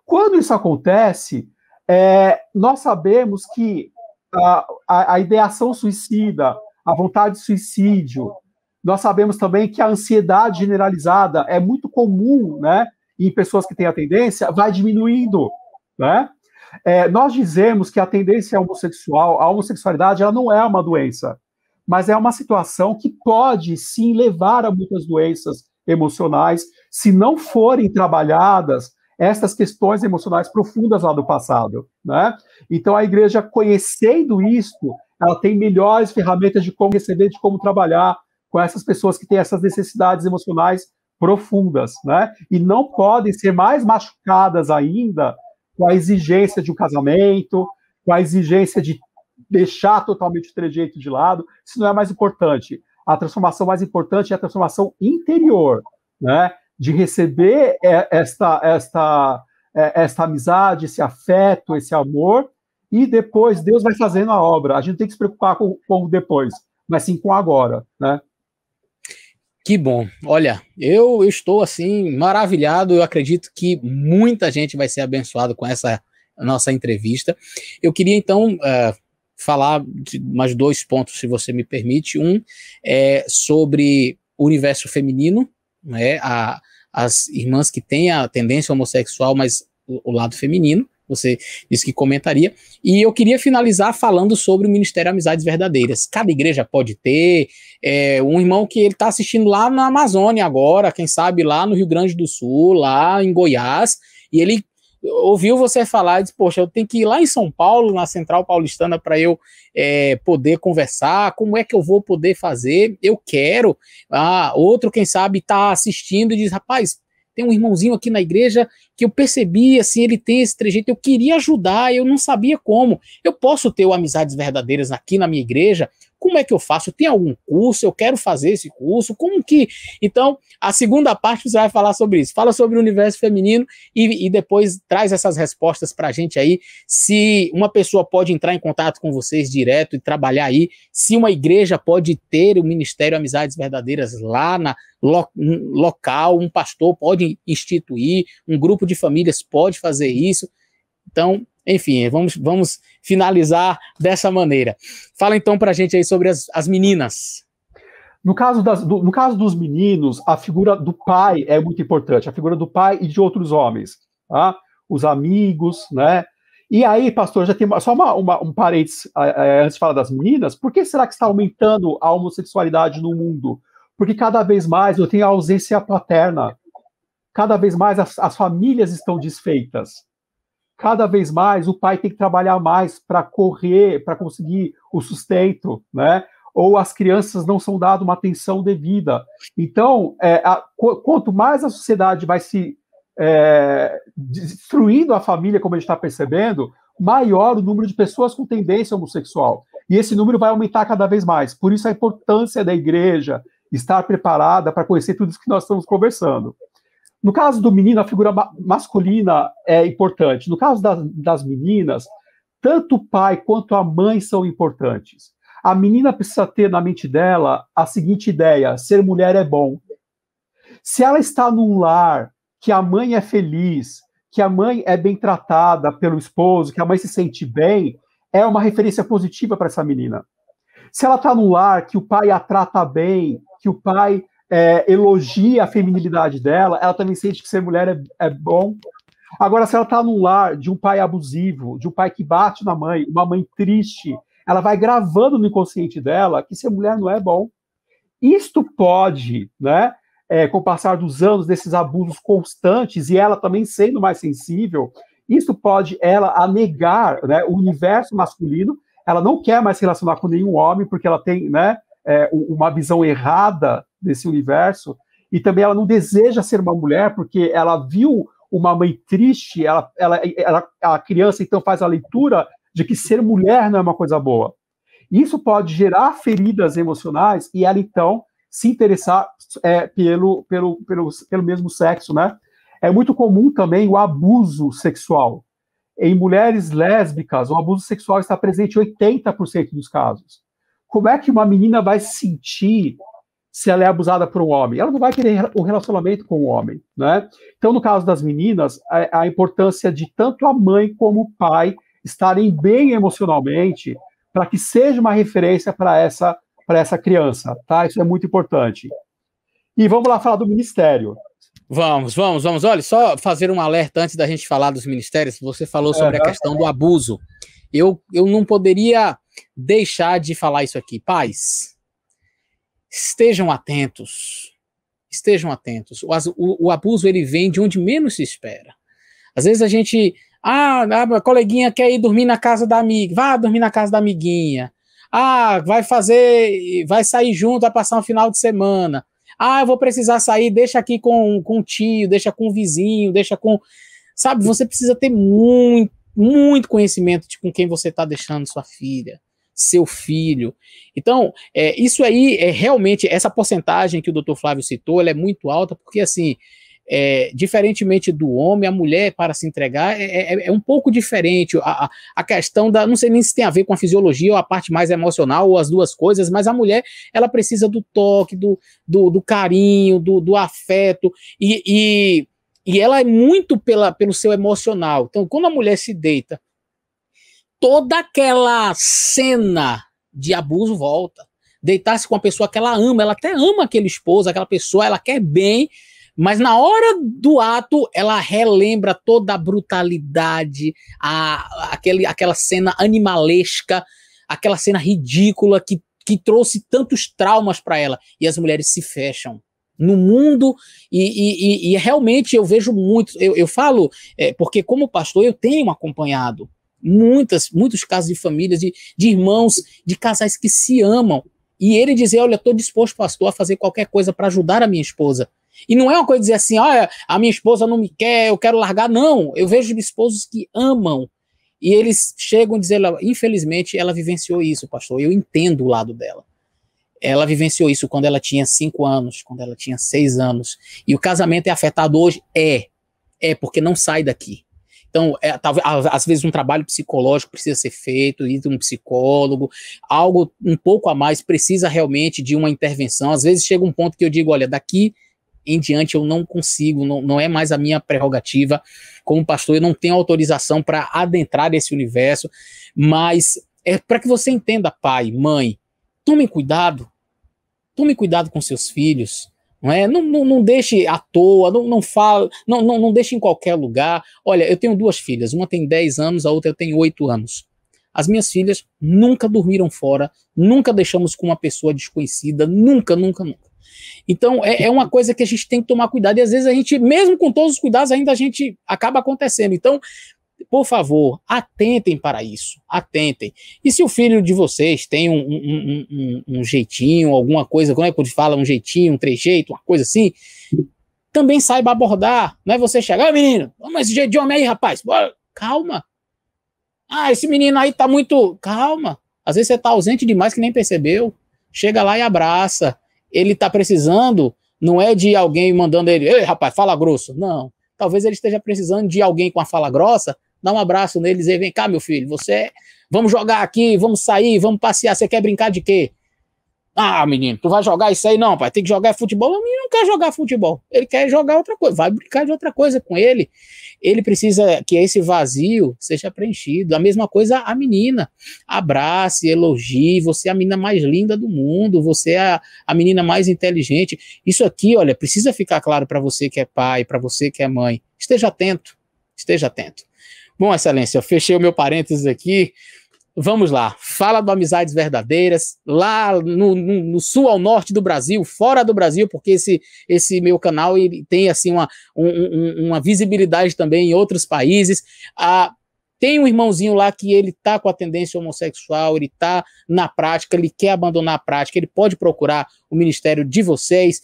Speaker 2: Quando isso acontece, nós sabemos que a ideação suicida, a vontade de suicídio, nós sabemos também que a ansiedade generalizada é muito comum, né, em pessoas que têm a tendência, vai diminuindo, né? Nós dizemos que a tendência homossexual, a homossexualidade, ela não é uma doença, mas é uma situação que pode, sim, levar a muitas doenças emocionais, se não forem trabalhadas, essas questões emocionais profundas lá do passado, né? Então, a igreja, conhecendo isso, ela tem melhores ferramentas de como receber, de como trabalhar com essas pessoas que têm essas necessidades emocionais profundas, né? E não podem ser mais machucadas ainda com a exigência de um casamento, com a exigência de deixar totalmente o trejeito de lado. Isso não é mais importante. A transformação mais importante é a transformação interior, né? De receber esta amizade, esse afeto, esse amor, e depois Deus vai fazendo a obra. A gente não tem que se preocupar com o depois, mas sim com o agora, né?
Speaker 1: Que bom. Olha, eu estou assim maravilhado. Eu acredito que muita gente vai ser abençoado com essa nossa entrevista. Eu queria então falar de mais 2 pontos, se você me permite. Um é sobre o universo feminino, né? As irmãs que têm a tendência homossexual, mas o lado feminino. Você disse que comentaria. E eu queria finalizar falando sobre o Ministério Amizades Verdadeiras. Cada igreja pode ter. Um irmão que ele está assistindo lá na Amazônia agora, quem sabe lá no Rio Grande do Sul, lá em Goiás, e ele ouviu você falar e disse, poxa, eu tenho que ir lá em São Paulo, na Central Paulistana, para eu poder conversar, como é que eu vou poder fazer? Eu quero. Outro, quem sabe, está assistindo e diz, rapaz, tem um irmãozinho aqui na igreja que eu percebi, assim, ele tem esse trejeito, eu queria ajudar, eu não sabia como. Eu posso ter Amizades Verdadeiras aqui na minha igreja? Como é que eu faço? Tem algum curso? Eu quero fazer esse curso? Como que... Então, a segunda parte você vai falar sobre isso. Fala sobre o universo feminino e depois traz essas respostas pra gente aí. Se uma pessoa pode entrar em contato com vocês direto e trabalhar aí, se uma igreja pode ter o Ministério Amizades Verdadeiras lá na local, um pastor pode instituir, um grupo de famílias pode fazer isso. Então, enfim, vamos finalizar dessa maneira. Fala então pra gente aí sobre as meninas.
Speaker 2: No caso dos meninos, a figura do pai é muito importante, a figura do pai e de outros homens, tá? Os amigos, né? E aí, pastor, já tem só um parênteses antes de falar das meninas. Por que será que está aumentando a homossexualidade no mundo? Porque cada vez mais eu tenho a ausência paterna, cada vez mais as famílias estão desfeitas. Cada vez mais o pai tem que trabalhar mais para correr, para conseguir o sustento, né? Ou as crianças não são dadas uma atenção devida. Então, quanto mais a sociedade vai se destruindo a família, como a gente está percebendo, maior o número de pessoas com tendência homossexual. E esse número vai aumentar cada vez mais. Por isso a importância da igreja estar preparada para conhecer tudo isso que nós estamos conversando. No caso do menino, a figura masculina é importante. No caso das meninas, tanto o pai quanto a mãe são importantes. A menina precisa ter na mente dela a seguinte ideia: ser mulher é bom. Se ela está num lar que a mãe é feliz, que a mãe é bem tratada pelo esposo, que a mãe se sente bem, é uma referência positiva para essa menina. Se ela está num lar que o pai a trata bem, que o pai elogia a feminilidade dela, ela também sente que ser mulher é bom. Agora, se ela está num lar de um pai abusivo, de um pai que bate na mãe, uma mãe triste, ela vai gravando no inconsciente dela que ser mulher não é bom. Isto pode, né, com o passar dos anos, desses abusos constantes, e ela também sendo mais sensível, isso pode ela negar, né, o universo masculino. Ela não quer mais se relacionar com nenhum homem, porque ela tem, né, uma visão errada desse universo, e também ela não deseja ser uma mulher, porque ela viu uma mãe triste, a criança então faz a leitura de que ser mulher não é uma coisa boa. Isso pode gerar feridas emocionais e ela então se interessar pelo mesmo sexo, né? É muito comum também o abuso sexual. Em mulheres lésbicas, o abuso sexual está presente em 80% dos casos. Como é que uma menina vai se sentir se ela é abusada por um homem? Ela não vai querer o relacionamento com o homem, né? Então, no caso das meninas, a importância de tanto a mãe como o pai estarem bem emocionalmente para que seja uma referência para essa criança, tá? Isso é muito importante. E vamos lá falar do ministério.
Speaker 1: Vamos. Olha, só fazer um alerta antes da gente falar dos ministérios. Você falou sobre a questão do abuso. Eu não poderia deixar de falar isso aqui. Pais, estejam atentos. O abuso, ele vem de onde menos se espera. Às vezes a gente, a coleguinha quer ir dormir na casa da amiga, vá dormir na casa da amiguinha. Vai sair junto, vai passar um final de semana. Eu vou precisar sair, deixa aqui com o tio, deixa com o vizinho, deixa com... Sabe, você precisa ter muito, muito conhecimento de com quem você está deixando sua filha, seu filho. Então, isso aí realmente, essa porcentagem que o Dr. Flávio citou, ela é muito alta, porque assim, diferentemente do homem, a mulher, para se entregar, é um pouco diferente. A questão não sei nem se tem a ver com a fisiologia ou a parte mais emocional, ou as duas coisas, mas a mulher, ela precisa do toque, do carinho, do afeto, e ela é muito pelo seu emocional. Então, quando a mulher se deita, toda aquela cena de abuso volta. Deitar-se com uma pessoa que ela ama, ela até ama aquele esposo, aquela pessoa, ela quer bem, mas na hora do ato, ela relembra toda a brutalidade, aquela cena animalesca, aquela cena ridícula que trouxe tantos traumas para ela. E as mulheres se fecham no mundo, e realmente eu vejo muito, eu falo, porque como pastor eu tenho acompanhado muitos casos de famílias, de irmãos, de casais que se amam, e ele dizer, olha, estou disposto, pastor, a fazer qualquer coisa para ajudar a minha esposa. E não é uma coisa dizer assim, olha, a minha esposa não me quer, eu quero largar. Não, eu vejo esposos que amam, e eles chegam a dizer, infelizmente ela vivenciou isso, pastor, eu entendo o lado dela. Ela vivenciou isso quando ela tinha 5 anos, quando ela tinha 6 anos. E o casamento é afetado hoje? Porque não sai daqui. Então, talvez, às vezes um trabalho psicológico precisa ser feito, ir de um psicólogo, algo um pouco a mais precisa realmente de uma intervenção. Às vezes chega um ponto que eu digo, olha, daqui em diante eu não consigo, não é mais a minha prerrogativa como pastor, eu não tenho autorização para adentrar esse universo, mas para que você entenda, pai, mãe, tome cuidado com seus filhos, não é? Não deixe à toa, não fale, não deixe em qualquer lugar. Olha, eu tenho 2 filhas, uma tem 10 anos, a outra tem 8 anos. As minhas filhas nunca dormiram fora, nunca deixamos com uma pessoa desconhecida, nunca. Então, é uma coisa que a gente tem que tomar cuidado, e às vezes a gente, mesmo com todos os cuidados, ainda a gente acaba acontecendo. Então, por favor, atentem para isso, atentem. E se o filho de vocês tem um jeitinho, alguma coisa, como é que fala, um jeitinho, um trejeito, uma coisa assim, também saiba abordar. Não é você chegar, menino, toma esse jeito de homem aí, rapaz, bora. Calma. Esse menino aí tá muito... Calma. Às vezes você tá ausente demais que nem percebeu. Chega lá e abraça. Ele tá precisando, não é de alguém mandando ele, ei, rapaz, fala grosso. Não. Talvez ele esteja precisando de alguém com a fala grossa, dá um abraço nele e dizer, vem cá, meu filho, vamos jogar aqui, vamos sair, vamos passear, você quer brincar de quê? Menino, tu vai jogar isso aí? Não, pai, tem que jogar futebol. O menino não quer jogar futebol, ele quer jogar outra coisa, vai brincar de outra coisa com ele. Ele precisa que esse vazio seja preenchido. A mesma coisa a menina, abrace, elogie, você é a menina mais linda do mundo, você é a menina mais inteligente. Isso aqui, olha, precisa ficar claro para você que é pai, para você que é mãe. Esteja atento. Bom, excelência, eu fechei o meu parênteses aqui. Vamos lá, fala do Amizades Verdadeiras, lá no sul ao norte do Brasil, fora do Brasil, porque esse meu canal ele tem assim uma visibilidade também em outros países. Tem um irmãozinho lá que ele tá com a tendência homossexual, ele tá na prática, ele quer abandonar a prática, ele pode procurar o ministério de vocês.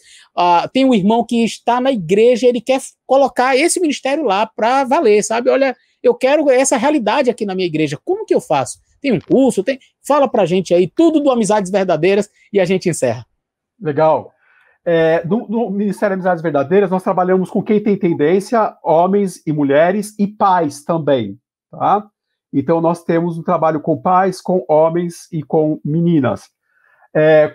Speaker 1: Tem um irmão que está na igreja, ele quer colocar esse ministério lá para valer, sabe? Olha, eu quero essa realidade aqui na minha igreja, como que eu faço? Tem um curso? Fala pra gente aí tudo do Amizades Verdadeiras e a gente encerra.
Speaker 2: Legal. No Ministério Amizades Verdadeiras, nós trabalhamos com quem tem tendência, homens e mulheres e pais também, tá? Então, nós temos um trabalho com pais, com homens e com meninas.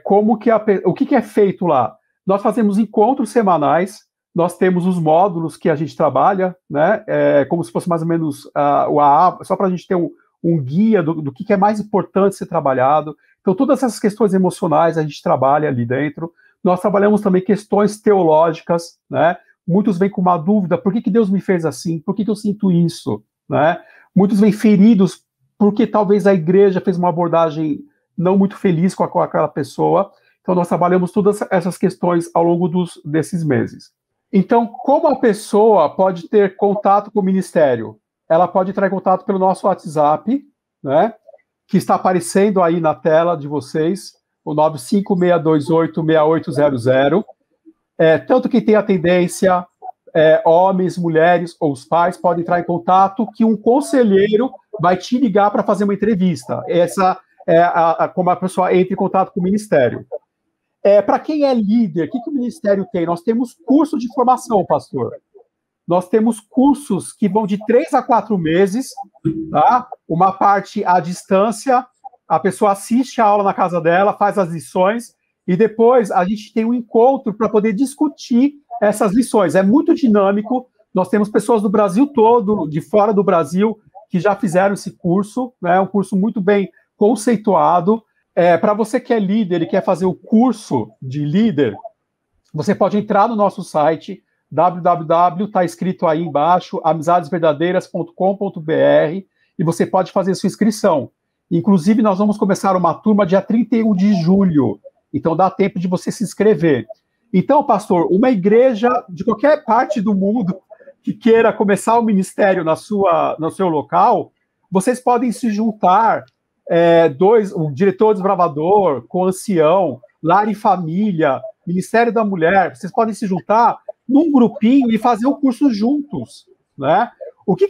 Speaker 2: O que é feito lá? Nós fazemos encontros semanais, nós temos os módulos que a gente trabalha, né? Como se fosse mais ou menos o AA, só para a gente ter um guia do que é mais importante ser trabalhado. Então, todas essas questões emocionais a gente trabalha ali dentro. Nós trabalhamos também questões teológicas, né? Muitos vêm com uma dúvida, por que Deus me fez assim? Por que eu sinto isso? Né? Muitos vêm feridos porque talvez a igreja fez uma abordagem não muito feliz com aquela pessoa. Então, nós trabalhamos todas essas questões ao longo desses meses. Então, como a pessoa pode ter contato com o Ministério? Ela pode entrar em contato pelo nosso WhatsApp, né, que está aparecendo aí na tela de vocês, o 956286800. Tanto quem tem a tendência, homens, mulheres ou os pais, podem entrar em contato, que um conselheiro vai te ligar para fazer uma entrevista. Essa é como a pessoa entra em contato com o Ministério. Para quem é líder, o que o Ministério tem? Nós temos curso de formação, pastor. Nós temos cursos que vão de 3 a 4 meses, tá? Uma parte à distância, a pessoa assiste a aula na casa dela, faz as lições, e depois a gente tem um encontro para poder discutir essas lições. É muito dinâmico, nós temos pessoas do Brasil todo, de fora do Brasil, que já fizeram esse curso, né? É um curso muito bem conceituado. Para você que é líder e quer fazer o curso de líder, você pode entrar no nosso site, está escrito aí embaixo, amizadesverdadeiras.com.br, e você pode fazer sua inscrição. Inclusive, nós vamos começar uma turma dia 31 de julho, então dá tempo de você se inscrever. Então, pastor, uma igreja de qualquer parte do mundo que queira começar o ministério no seu local, vocês podem se juntar, o diretor desbravador, com o ancião, lar e família, Ministério da Mulher, vocês podem se juntar num grupinho e fazer o curso juntos, né? O que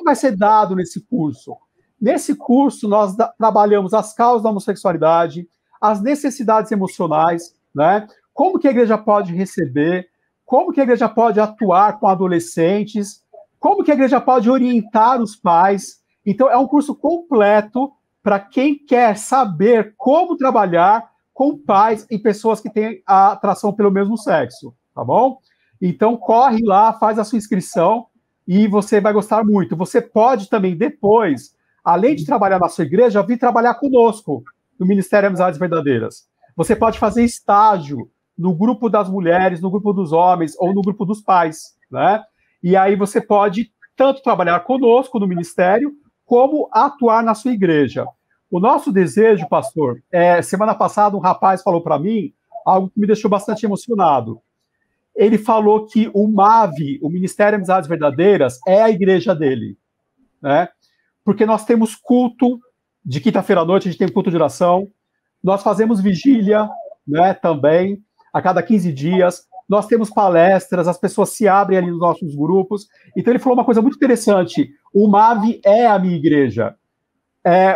Speaker 2: vai ser dado nesse curso? Nesse curso, nós trabalhamos as causas da homossexualidade, as necessidades emocionais, né? Como que a igreja pode receber, como que a igreja pode atuar com adolescentes, como que a igreja pode orientar os pais. Então, é um curso completo para quem quer saber como trabalhar com pais e pessoas que têm a atração pelo mesmo sexo, tá bom? Então, corre lá, faz a sua inscrição e você vai gostar muito. Você pode também, depois, além de trabalhar na sua igreja, vir trabalhar conosco no Ministério Amizades Verdadeiras. Você pode fazer estágio no grupo das mulheres, no grupo dos homens ou no grupo dos pais, né? E aí você pode tanto trabalhar conosco no ministério, como atuar na sua igreja. O nosso desejo, pastor, semana passada um rapaz falou para mim algo que me deixou bastante emocionado. Ele falou que o MAV, o Ministério Amizades Verdadeiras, é a igreja dele, né? Porque nós temos culto de quinta-feira à noite, a gente tem culto de oração, nós fazemos vigília, né, também, a cada 15 dias, nós temos palestras, as pessoas se abrem ali nos nossos grupos. Então ele falou uma coisa muito interessante, o MAV é a minha igreja.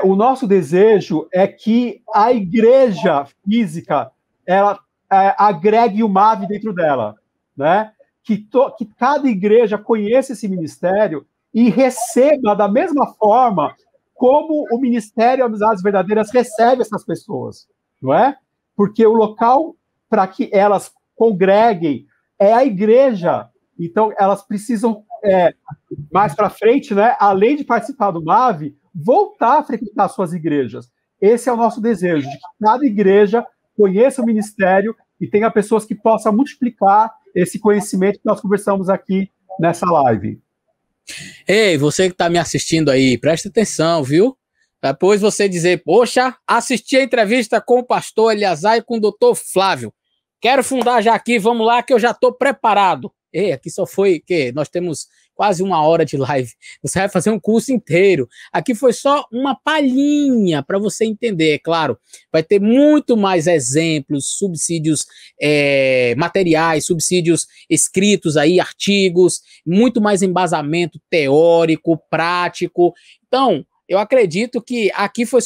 Speaker 2: O nosso desejo é que a igreja física, ela agregue o MAV dentro dela, né? Que cada igreja conheça esse ministério e receba da mesma forma como o Ministério Amizades Verdadeiras recebe essas pessoas, não é? Porque o local para que elas congreguem é a igreja. Então, elas precisam, mais para frente, né, além de participar do MAV, voltar a frequentar suas igrejas. Esse é o nosso desejo, de que cada igreja conheça o ministério e tenha pessoas que possam multiplicar esse conhecimento que nós conversamos aqui nessa live.
Speaker 1: Ei, você que está me assistindo aí, presta atenção, viu? Depois você dizer, poxa, assisti a entrevista com o pastor Eliasar e com o doutor Flávio. Quero fundar já aqui, vamos lá que eu já estou preparado. Ei, aqui só foi, nós temos quase 1 hora de live. Você vai fazer um curso inteiro. Aqui foi só uma palhinha para você entender, é claro. Vai ter muito mais exemplos, subsídios materiais, subsídios escritos aí, artigos, muito mais embasamento teórico, prático. Então, eu acredito que aqui foi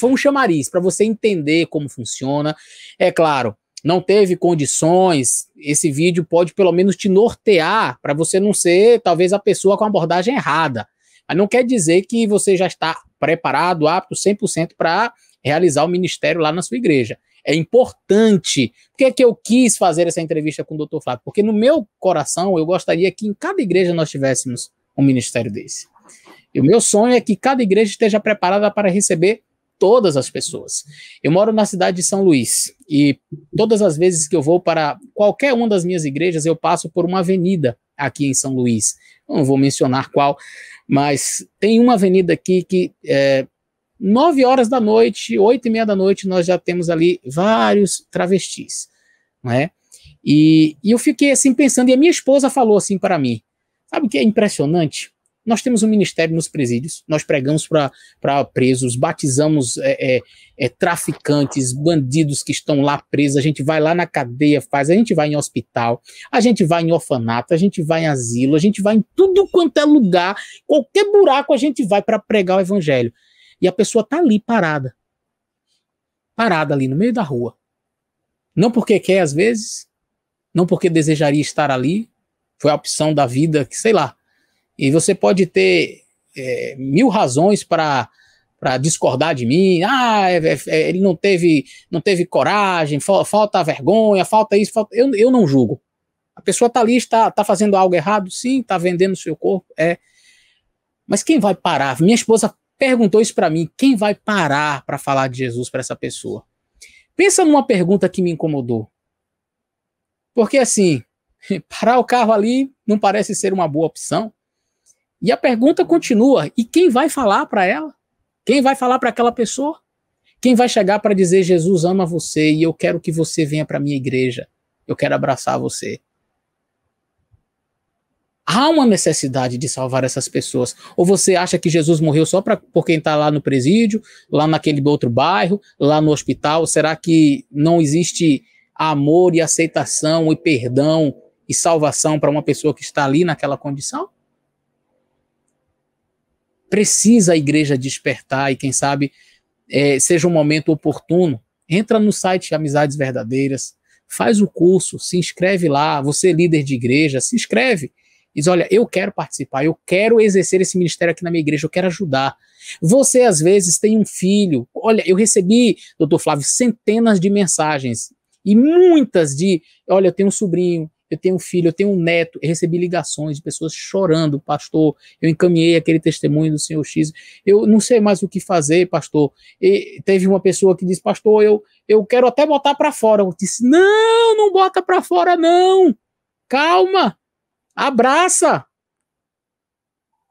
Speaker 1: um chamariz para você entender como funciona. É claro, não teve condições, esse vídeo pode pelo menos te nortear para você não ser, talvez, a pessoa com a abordagem errada. Mas não quer dizer que você já está preparado, apto 100% para realizar o ministério lá na sua igreja. É importante. Por que é que eu quis fazer essa entrevista com o Dr. Flávio? Porque no meu coração eu gostaria que em cada igreja nós tivéssemos um ministério desse. E o meu sonho é que cada igreja esteja preparada para receber todas as pessoas. Eu moro na cidade de São Luís e todas as vezes que eu vou para qualquer uma das minhas igrejas, eu passo por uma avenida aqui em São Luís. Eu não vou mencionar qual, mas tem uma avenida aqui que 9 horas da noite, 8h30 da noite, nós já temos ali vários travestis, não é? E eu fiquei assim pensando, e a minha esposa falou assim para mim, sabe o que é impressionante? Nós temos um ministério nos presídios, nós pregamos para presos, batizamos traficantes, bandidos que estão lá presos, a gente vai lá na cadeia, a gente vai em hospital, a gente vai em orfanato, a gente vai em asilo, a gente vai em tudo quanto é lugar, qualquer buraco a gente vai para pregar o evangelho. E a pessoa está ali parada ali no meio da rua. Não porque quer às vezes, não porque desejaria estar ali, foi a opção da vida, que sei lá. E você pode ter 1000 razões para discordar de mim. Ele não teve coragem, falta vergonha, falta isso, eu não julgo. A pessoa está ali, está fazendo algo errado, sim, está vendendo o seu corpo, Mas quem vai parar? Minha esposa perguntou isso para mim, quem vai parar para falar de Jesus para essa pessoa? Pensa numa pergunta que me incomodou. Porque assim, parar o carro ali não parece ser uma boa opção. E a pergunta continua, e quem vai falar para ela? Quem vai falar para aquela pessoa? Quem vai chegar para dizer, Jesus ama você e eu quero que você venha para a minha igreja, eu quero abraçar você? Há uma necessidade de salvar essas pessoas. Ou você acha que Jesus morreu só por quem está lá no presídio, lá naquele outro bairro, lá no hospital? Será que não existe amor e aceitação e perdão e salvação para uma pessoa que está ali naquela condição? Precisa a igreja despertar e quem sabe seja um momento oportuno. Entra no site Amizades Verdadeiras, faz o curso, se inscreve lá, você é líder de igreja, se inscreve. Diz, olha, eu quero participar, eu quero exercer esse ministério aqui na minha igreja, eu quero ajudar. Você às vezes tem um filho, olha, eu recebi, doutor Flávio, centenas de mensagens e muitas olha, eu tenho um sobrinho, eu tenho um filho, eu tenho um neto, eu recebi ligações de pessoas chorando, pastor, eu encaminhei aquele testemunho do senhor X, eu não sei mais o que fazer, pastor. E teve uma pessoa que disse, pastor, eu quero até botar para fora. Eu disse, não bota para fora não, calma, abraça.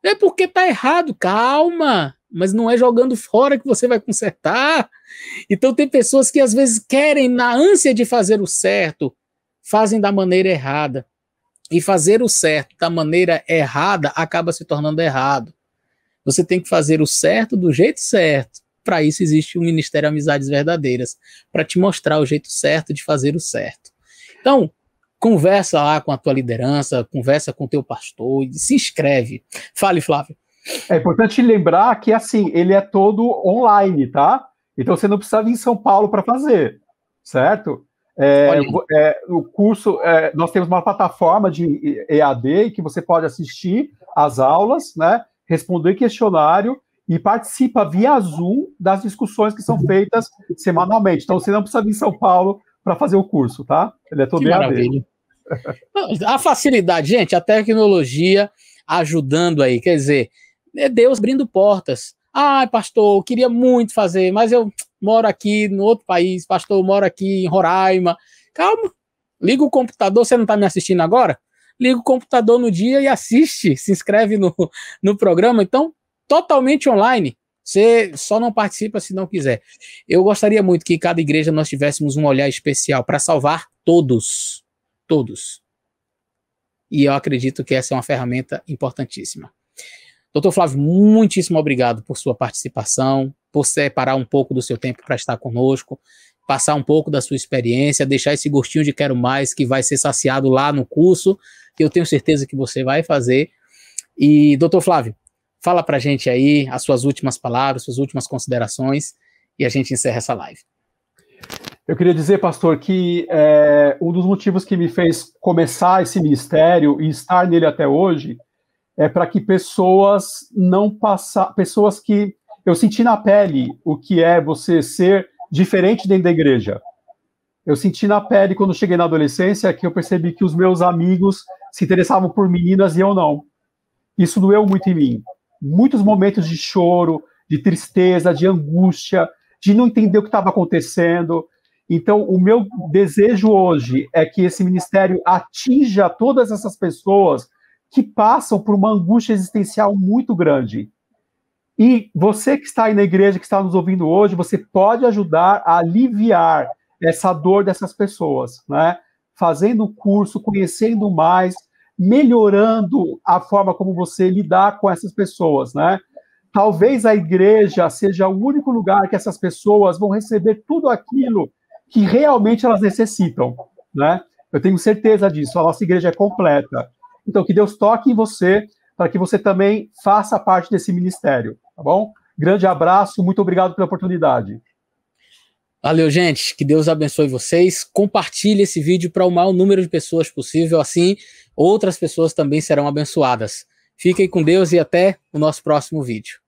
Speaker 1: É porque tá errado, calma, mas não é jogando fora que você vai consertar. Então tem pessoas que às vezes querem, na ânsia de fazer o certo, fazem da maneira errada. E fazer o certo da maneira errada acaba se tornando errado. Você tem que fazer o certo do jeito certo. Para isso existe o Ministério Amizades Verdadeiras, para te mostrar o jeito certo de fazer o certo. Então, conversa lá com a tua liderança, conversa com o teu pastor, e se inscreve. Fale, Flávio.
Speaker 2: É importante lembrar que, assim, ele é todo online, tá? Então você não precisa vir em São Paulo para fazer, certo? O curso, nós temos uma plataforma de EAD que você pode assistir às aulas, né, responder questionário e participa via Zoom das discussões que são feitas semanalmente. Então você não precisa vir em São Paulo para fazer o curso, tá? Ele é todo
Speaker 1: que
Speaker 2: EAD.
Speaker 1: Maravilha. A facilidade, gente, a tecnologia ajudando aí, quer dizer, é Deus abrindo portas. Pastor, eu queria muito fazer, mas eu moro aqui no outro país, pastor, eu moro aqui em Roraima. Calma, liga o computador, você não está me assistindo agora? Liga o computador no dia e assiste, se inscreve no programa. Então, totalmente online. Você só não participa se não quiser. Eu gostaria muito que cada igreja nós tivéssemos um olhar especial para salvar todos. Todos. E eu acredito que essa é uma ferramenta importantíssima. Doutor Flávio, muitíssimo obrigado por sua participação, por separar um pouco do seu tempo para estar conosco, passar um pouco da sua experiência, deixar esse gostinho de quero mais que vai ser saciado lá no curso, que eu tenho certeza que você vai fazer. E, doutor Flávio, fala para a gente aí as suas últimas palavras, suas últimas considerações, e a gente encerra essa live.
Speaker 2: Eu queria dizer, pastor, que um dos motivos que me fez começar esse ministério e estar nele até hoje é para que pessoas que eu senti na pele o que é você ser diferente dentro da igreja. Eu senti na pele quando cheguei na adolescência que eu percebi que os meus amigos se interessavam por meninas e eu não. Isso doeu muito em mim. Muitos momentos de choro, de tristeza, de angústia, de não entender o que estava acontecendo. Então, o meu desejo hoje é que esse ministério atinja todas essas pessoas que passam por uma angústia existencial muito grande. E você que está aí na igreja, que está nos ouvindo hoje, você pode ajudar a aliviar essa dor dessas pessoas, né? fazendo o curso, conhecendo mais, melhorando a forma como você lidar com essas pessoas, né? Talvez a igreja seja o único lugar que essas pessoas vão receber tudo aquilo que realmente elas necessitam, né? Eu tenho certeza disso, a nossa igreja é completa. Então, que Deus toque em você, para que você também faça parte desse ministério, tá bom? Grande abraço, muito obrigado pela oportunidade.
Speaker 1: Valeu, gente. Que Deus abençoe vocês. Compartilhe esse vídeo para o maior número de pessoas possível, assim outras pessoas também serão abençoadas. Fiquem com Deus e até o nosso próximo vídeo.